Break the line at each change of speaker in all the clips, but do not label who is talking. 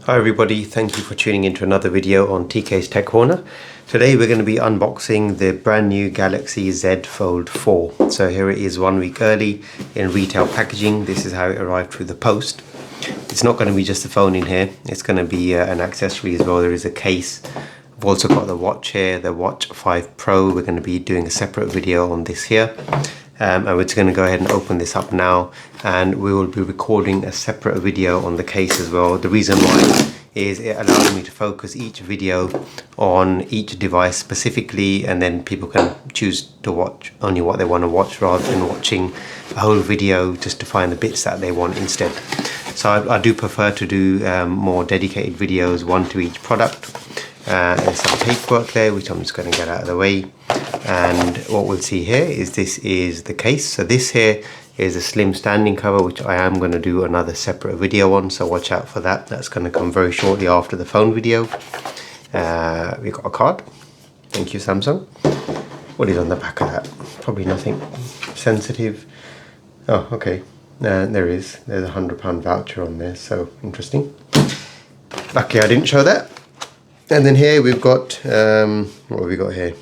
Hi everybody, thank you for tuning into another video on TK's Tech Corner. Today we're going to be unboxing the brand new Galaxy Z Fold 4. So here it is 1 week early in retail packaging. This is how it arrived through the post. It's not going to be just the phone in here, it's going to be an accessory as well. There is a case. I've also got the watch here, the Watch 5 Pro. We're going to be doing a separate video on this here. And we're just going to go ahead and open this up now, and we will be recording a separate video on the case as well. The reason why is it allows me to focus each video on each device specifically, and then people can choose to watch only what they want to watch rather than watching a whole video just to find the bits that they want instead. So I do prefer to do more dedicated videos, one to each product. There's some paperwork there which I'm just going to get out of the way, and what we'll see here is this is the case. So this here is a slim standing cover, which I am going to do another separate video on, so watch out for that. That's going to come very shortly after the phone video. We got a card. Thank you, Samsung. What is on the back of that? Probably nothing sensitive. Oh, okay. There's a £100 voucher on there, so interesting. Lucky I didn't show that. And then here we've got, what have we got here?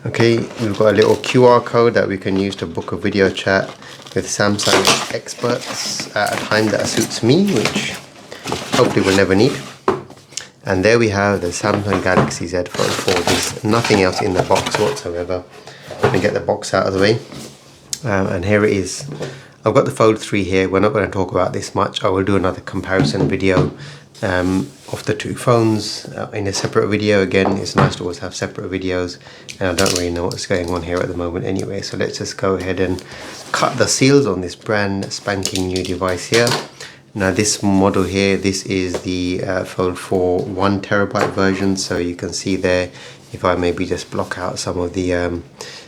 Okay, we've got a little QR code that we can use to book a video chat with Samsung experts at a time that suits me, which hopefully we'll never need. And there we have the Samsung Galaxy Z Fold 4. There's nothing else in the box whatsoever. Let me get the box out of the way. And here it is. I've got the Fold 3 here. We're not going to talk about this much. I will do another comparison video of the two phones in a separate video. Again, it's nice to always have separate videos, and I don't really know what's going on here at the moment anyway, so let's just go ahead and cut the seals on this brand spanking new device here. Now this model here, this is the Fold 4 1TB version, so you can see there, if I maybe just block out some of the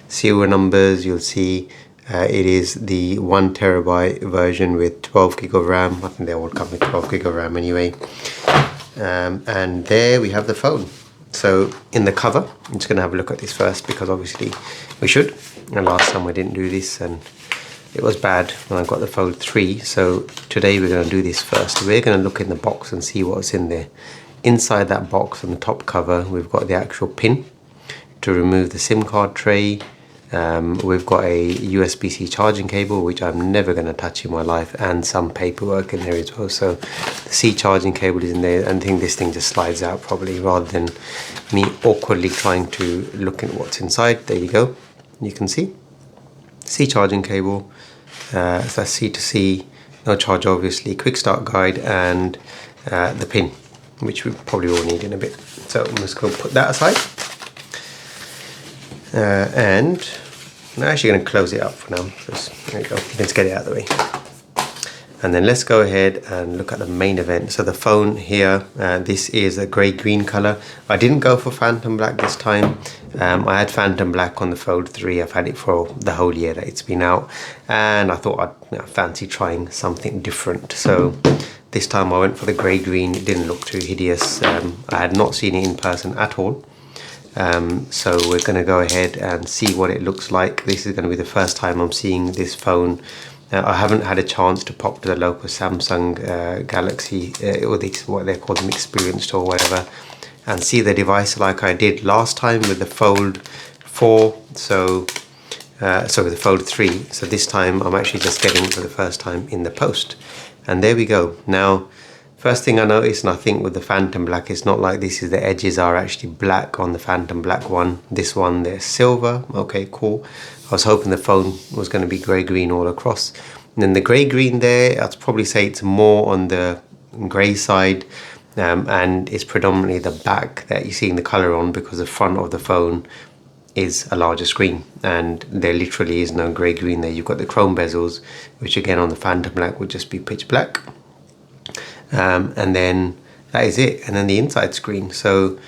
serial numbers, you'll see it is the 1TB version with 12 gig of RAM. I think they all come with 12 gig of RAM anyway. And there we have the phone. So in the cover, I'm just going to have a look at this first, because obviously we should. And last time we didn't do this and it was bad when I got the Fold 3. So today we're going to do this first. We're going to look in the box and see what's in there. Inside that box on the top cover, we've got the actual pin to remove the SIM card tray. We've got a USB-C charging cable, which I'm never going to touch in my life, and some paperwork in there as well. So the C charging cable is in there, and I think this thing just slides out probably, rather than me awkwardly trying to look at what's inside. There you go, you can see C charging cable, so that's C to C, no charge obviously, quick start guide, and the pin, which we probably will need in a bit. So I'm just going to put that aside. And I'm actually going to close it up for now. There you go, let's get it out of the way. And then let's go ahead and look at the main event. So the phone here, this is a grey-green colour. I didn't go for Phantom Black this time. I had Phantom Black on the Fold 3. I've had it for the whole year that it's been out, and I thought I'd fancy trying something different. So this time I went for the grey-green. It didn't look too hideous. I had not seen it in person at all. So we're going to go ahead and see what it looks like. This is going to be the first time I'm seeing this phone. I haven't had a chance to pop to the local Samsung Galaxy, or what they call them, experience store or whatever, and see the device like I did last time with the Fold 4, so with the Fold 3. So this time I'm actually just getting it for the first time in the post. And there we go. Now, first thing I noticed, and I think with the Phantom Black, it's not like this, is the edges are actually black on the Phantom Black one. This one, they're silver. Okay, cool. I was hoping the phone was going to be grey-green all across. And then the grey-green there, I'd probably say it's more on the grey side, and it's predominantly the back that you're seeing the colour on, because the front of the phone is a larger screen, and there literally is no grey-green there. You've got the chrome bezels, which again on the Phantom Black would just be pitch black. And then that is it, and then the inside screen, so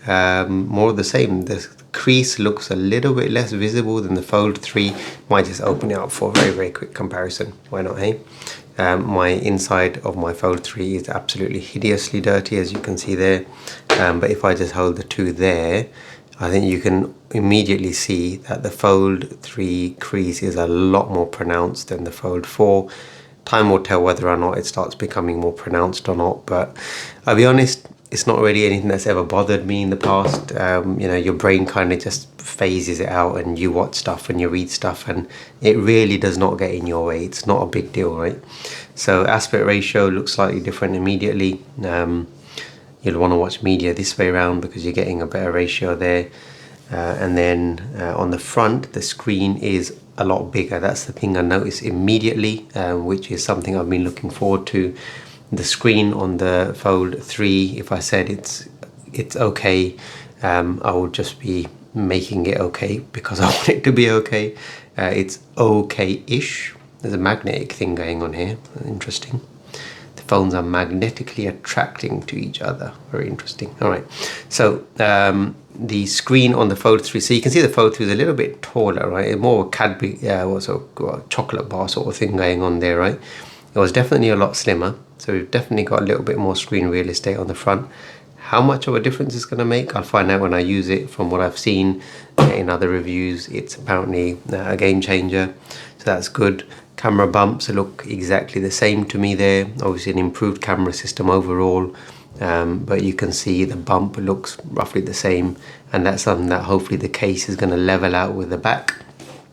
more of the same. The crease looks a little bit less visible than the Fold 3. Might just open it up for a very quick comparison, why not, hey? My inside of my Fold 3 is absolutely hideously dirty, as you can see there, but if I just hold the two there, I think you can immediately see that the Fold 3 crease is a lot more pronounced than the Fold 4. Time will tell whether or not it starts becoming more pronounced or not, but I'll be honest, it's not really anything that's ever bothered me in the past. You know, your brain kind of just phases it out, and you watch stuff and you read stuff, and it really does not get in your way. It's not a big deal, right? So aspect ratio looks slightly different immediately. You'll want to watch media this way around because you're getting a better ratio there. And then on the front, the screen is a lot bigger. That's the thing I noticed immediately, which is something I've been looking forward to. The screen on the Fold 3, if I said it's okay, I would just be making it okay because I want it to be okay. It's okay-ish. There's a magnetic thing going on here. Interesting. The phones are magnetically attracting to each other. Very interesting. All right. So the screen on the Fold 3, so you can see the Fold 3 is a little bit taller, right? More Cadbury, chocolate bar sort of thing going on there, right? It was definitely a lot slimmer. So we've definitely got a little bit more screen real estate on the front. How much of a difference it's going to make, I'll find out when I use it. From what I've seen in other reviews, it's apparently a game changer. So that's good. Camera bumps look exactly the same to me there. Obviously an improved camera system overall. But you can see the bump looks roughly the same. And that's something that hopefully the case is going to level out with the back.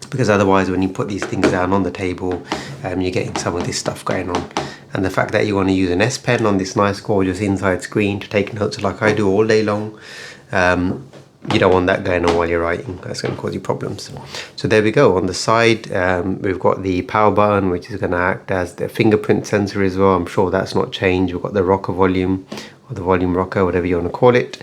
Because otherwise when you put these things down on the table, you're getting some of this stuff going on. And the fact that you want to use an S Pen on this nice gorgeous inside screen to take notes like I do all day long, you don't want that going on while you're writing. That's going to cause you problems. So there we go. On the side, we've got the power button, which is going to act as the fingerprint sensor as well. I'm sure that's not changed. We've got the rocker volume, or the volume rocker, whatever you want to call it.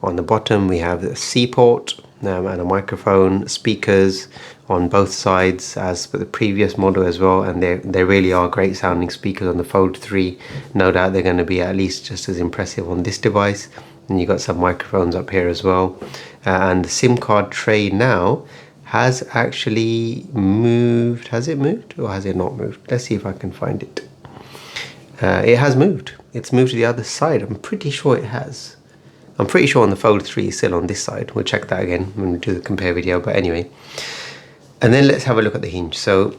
On the bottom, we have the C port and a microphone, speakers on both sides as for the previous model as well, and they really are great sounding speakers on the Fold 3. No doubt they're going to be at least just as impressive on this device. And you got some microphones up here as well, and the SIM card tray now has actually moved. Has it moved or has it not moved? Let's see if I can find it. It has moved. It's moved to the other side. I'm pretty sure it has. I'm pretty sure on the Fold 3 is still on this side. We'll check that again when we do the compare video, but anyway. And then let's have a look at the hinge. So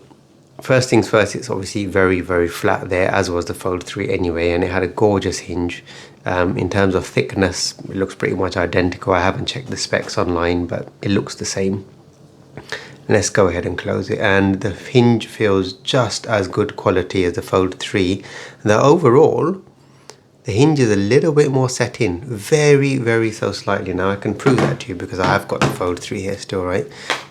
first things first, it's obviously very, very flat there, as was the Fold 3 anyway, and it had a gorgeous hinge. In terms of thickness, it looks pretty much identical. I haven't checked the specs online, but it looks the same. Let's go ahead and close it. And the hinge feels just as good quality as the Fold 3. Though overall, the hinge is a little bit more set in, very, very so slightly. Now I can prove that to you because I have got the Fold 3 here still, right?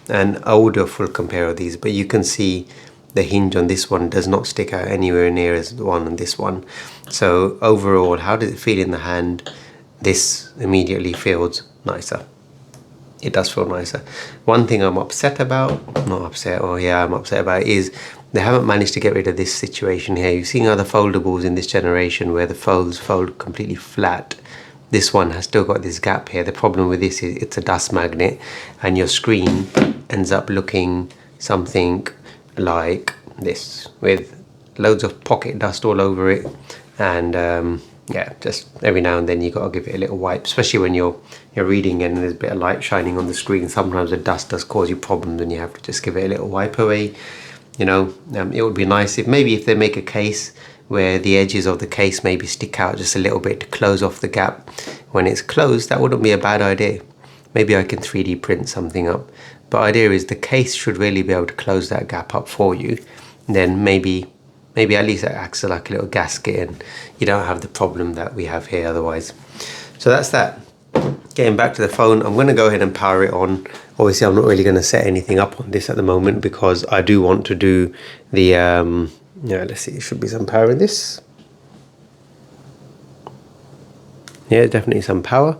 And I will do a full compare of these, but you can see the hinge on this one does not stick out anywhere near as the one on this one. So overall, how does it feel in the hand? This immediately feels nicer. It does feel nicer. One thing I'm upset about, not upset, or yeah, I'm upset about is they haven't managed to get rid of this situation here. You've seen other foldables in this generation where the folds fold completely flat. This one has still got this gap here. The problem with this is it's a dust magnet, and your screen ends up looking something like this with loads of pocket dust all over it. And yeah, just every now and then you got to give it a little wipe, especially when you're reading and there's a bit of light shining on the screen. Sometimes the dust does cause you problems and you have to just give it a little wipe away. You know, it would be nice if maybe if they make a case where the edges of the case maybe stick out just a little bit to close off the gap when it's closed. That wouldn't be a bad idea. Maybe I can 3D print something up. But idea is the case should really be able to close that gap up for you. And then maybe at least it acts like a little gasket and you don't have the problem that we have here otherwise. So that's that. Getting back to the phone, I'm going to go ahead and power it on. Obviously, I'm not really going to set anything up on this at the moment because I do want to do the, yeah, let's see, there should be some power in this. Yeah, definitely some power.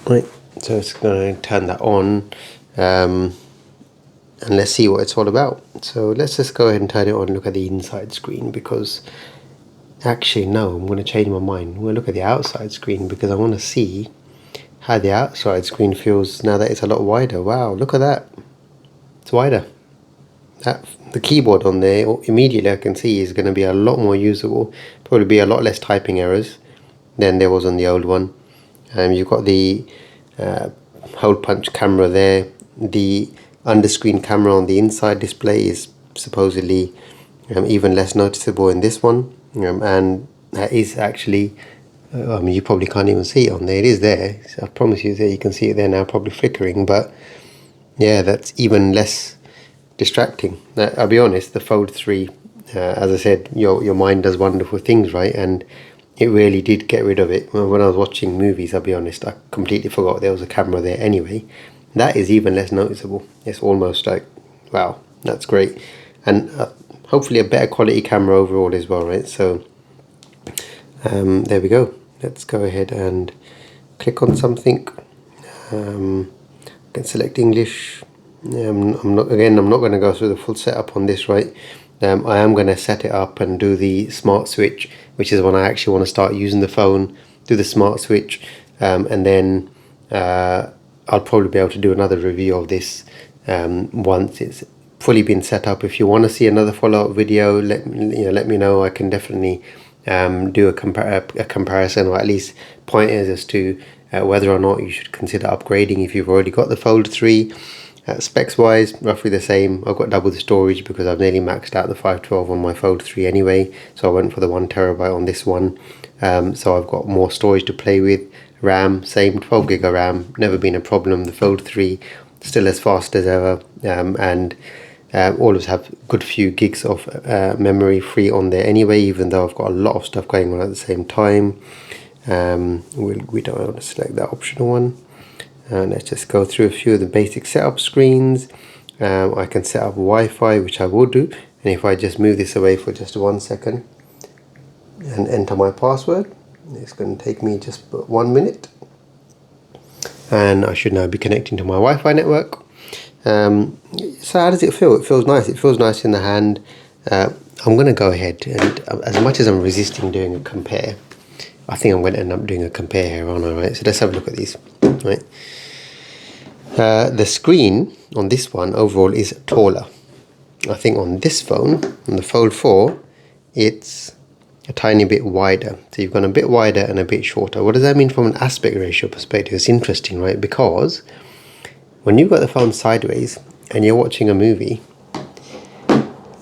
Right, so it's going to turn that on. And let's see what it's all about. So let's just go ahead and turn it on and look at the inside screen, because actually no, I'm going to change my mind. I'm going to look at the outside screen because I want to see how the outside screen feels now that it's a lot wider. Wow, look at that. It's wider. The keyboard on there, immediately I can see is going to be a lot more usable. Probably be a lot less typing errors than there was on the old one. You've got the hole punch camera there. The under screen camera on the inside display is supposedly even less noticeable in this one, and that is actually, I mean, you probably can't even see it on there. It is there, so I promise you that you can see it there now, probably flickering, but yeah, that's even less distracting. I'll be honest, the Fold 3, as I said, your mind does wonderful things, right? And it really did get rid of it. When I was watching movies, I'll be honest, I completely forgot there was a camera there anyway. That is even less noticeable. It's almost like, wow, that's great. And hopefully a better quality camera overall as well, right? So there we go. Let's go ahead and click on something. Can select English. I'm not going to go through the full setup on this, right? I am going to set it up and do the smart switch, which is when I actually want to start using the phone. Do the smart switch, and then I'll probably be able to do another review of this once it's fully been set up. If you want to see another follow-up video, let me know. I can definitely do a comparison, or at least pointers as to whether or not you should consider upgrading if you've already got the Fold 3. Specs wise, roughly the same. I've got double the storage because I've nearly maxed out the 512 on my Fold 3 anyway, so I went for the 1TB on this one. So I've got more storage to play with. RAM, same, 12GB of RAM, never been a problem. The Fold 3 still as fast as ever, and always have a good few gigs of memory free on there anyway, even though I've got a lot of stuff going on at the same time. We don't want to select that optional one. Let's just go through a few of the basic setup screens. I can set up Wi-Fi, which I will do, and if I just move this away for just 1 second and enter my password, it's going to take me just 1 minute, and I should now be connecting to my Wi-Fi network. So how does it feel? It feels nice. It feels nice in the hand. I'm going to go ahead and, as much as I'm resisting doing a compare, I think I'm going to end up doing a compare here, aren't I? Right? So let's have a look at these. Right. The screen on this one overall is taller. I think on this phone, on the Fold 4, it's a tiny bit wider. So you've gone a bit wider and a bit shorter. What does that mean from an aspect ratio perspective? It's interesting, right? Because when you've got the phone sideways and you're watching a movie,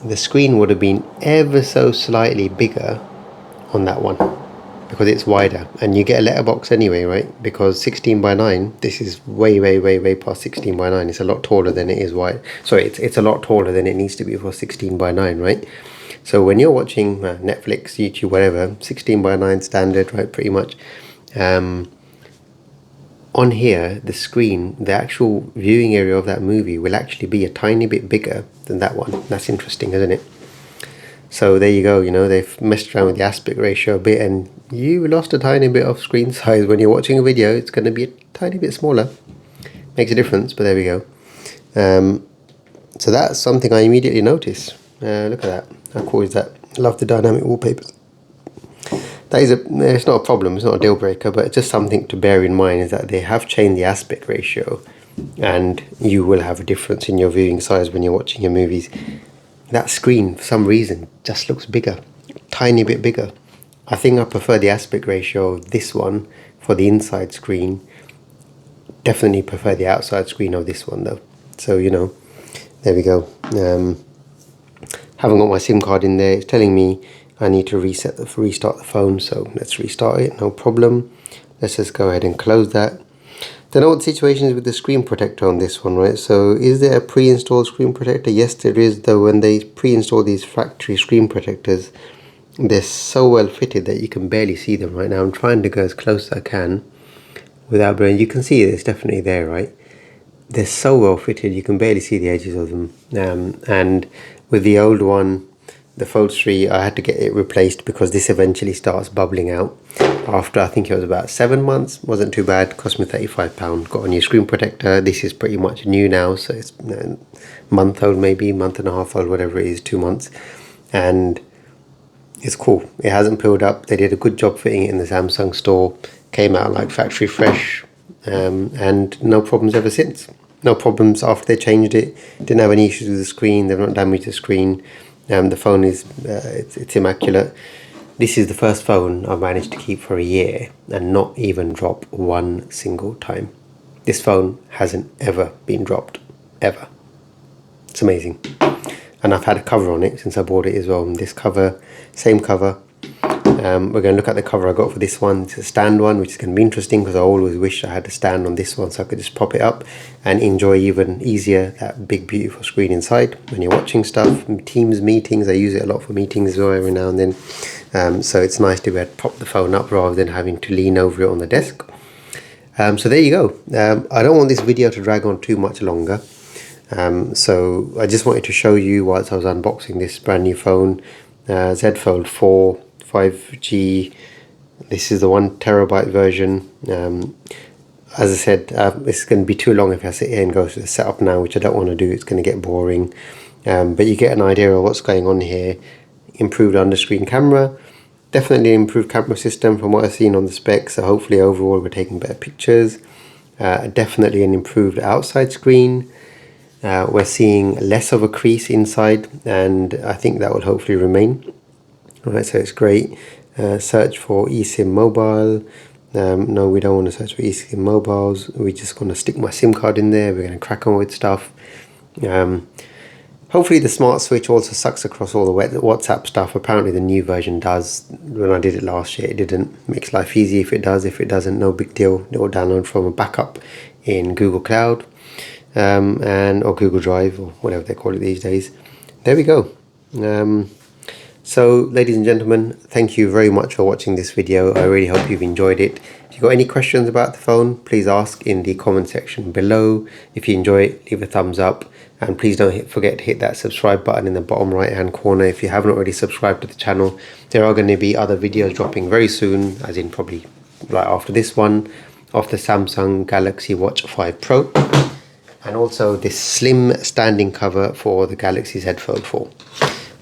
the screen would have been ever so slightly bigger on that one because it's wider, and you get a letterbox anyway, right? Because 16:9, this is way past 16:9. It's a lot taller than it is wide. Sorry, it's a lot taller than it needs to be for 16:9, right? So when you're watching Netflix, YouTube, whatever, 16:9 standard, right, pretty much. On here, the screen, the actual viewing area of that movie will actually be a tiny bit bigger than that one. That's interesting, isn't it? So there you go, they've messed around with the aspect ratio a bit, and you lost a tiny bit of screen size. When you're watching a video, it's going to be a tiny bit smaller. Makes a difference, but there we go. So that's something I immediately noticed. Look at that. How cool is that? Love the dynamic wallpaper. It's not a problem, it's not a deal breaker, but it's just something to bear in mind, is that they have changed the aspect ratio, and you will have a difference in your viewing size when you're watching your movies. That screen, for some reason, just looks bigger, tiny bit bigger. I think I prefer the aspect ratio of this one for the inside screen. Definitely prefer the outside screen of this one though. So, there we go. Haven't got my SIM card in there. It's telling me I need to restart the phone, so let's restart it, no problem. Let's just go ahead and close that. Don't know what the situation is with the screen protector on this one, right? So is there a pre-installed screen protector? Yes, there is, though when they pre-install these factory screen protectors, they're so well fitted that you can barely see them right now. I'm trying to go as close as I can without blurring. You can see it's definitely there, right? They're so well fitted, you can barely see the edges of them. And with the old one, the Fold 3, I had to get it replaced because this eventually starts bubbling out. After, I think it was about 7 months, wasn't too bad, cost me £35. Got a new screen protector. This is pretty much new now, so it's a month old, maybe, month and a half old, whatever it is, 2 months. And it's cool. It hasn't peeled up. They did a good job fitting it in the Samsung store. Came out like factory fresh, and no problems ever since. No problems after they changed it. Didn't have any issues with the screen. They've not damaged the screen. The phone is it's immaculate. This is the first phone I've managed to keep for a year and not even drop one single time. This phone hasn't ever been dropped, ever. It's amazing. And I've had a cover on it since I bought it as well. And this cover, same cover. We're going to look at the cover I got for this one. It's a stand one, which is going to be interesting because I always wish I had a stand on this one so I could just pop it up and enjoy even easier that big beautiful screen inside when you're watching stuff. Teams meetings, I use it a lot for meetings as well every now and then. So it's nice to be able to prop the phone up rather than having to lean over it on the desk. So there you go. I don't want this video to drag on too much longer. So I just wanted to show you whilst I was unboxing this brand new phone, Z Fold 4 5G. This is the 1 terabyte version. As I said, it's going to be too long if I sit here and go through the setup now, which I don't want to do. It's going to get boring. But you get an idea of what's going on here. Improved under-screen camera. Definitely improved camera system from what I've seen on the specs. So hopefully overall we're taking better pictures. Definitely an improved outside screen. We're seeing less of a crease inside, and I think that will hopefully remain. Alright, so it's great. Search for eSIM mobile. No, we don't want to search for eSIM mobiles. We're just going to stick my SIM card in there. We're going to crack on with stuff. Hopefully the smart switch also sucks across all the WhatsApp stuff. Apparently the new version does. When I did it last year, it didn't. Makes life easy if it does. If it doesn't, no big deal. It will download from a backup in Google Cloud or Google Drive or whatever they call it these days. There we go. So ladies and gentlemen, thank you very much for watching this video. I really hope you've enjoyed it. If you've got any questions about the phone, please ask in the comment section below. If you enjoy it, leave a thumbs up, and please don't forget to hit that subscribe button in the bottom right hand corner if you haven't already subscribed to the channel. There are going to be other videos dropping very soon, as in probably right after this one, of the Samsung Galaxy Watch 5 Pro, and also this slim standing cover for the Galaxy Z Fold 4.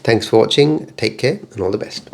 Thanks for watching, take care, and all the best.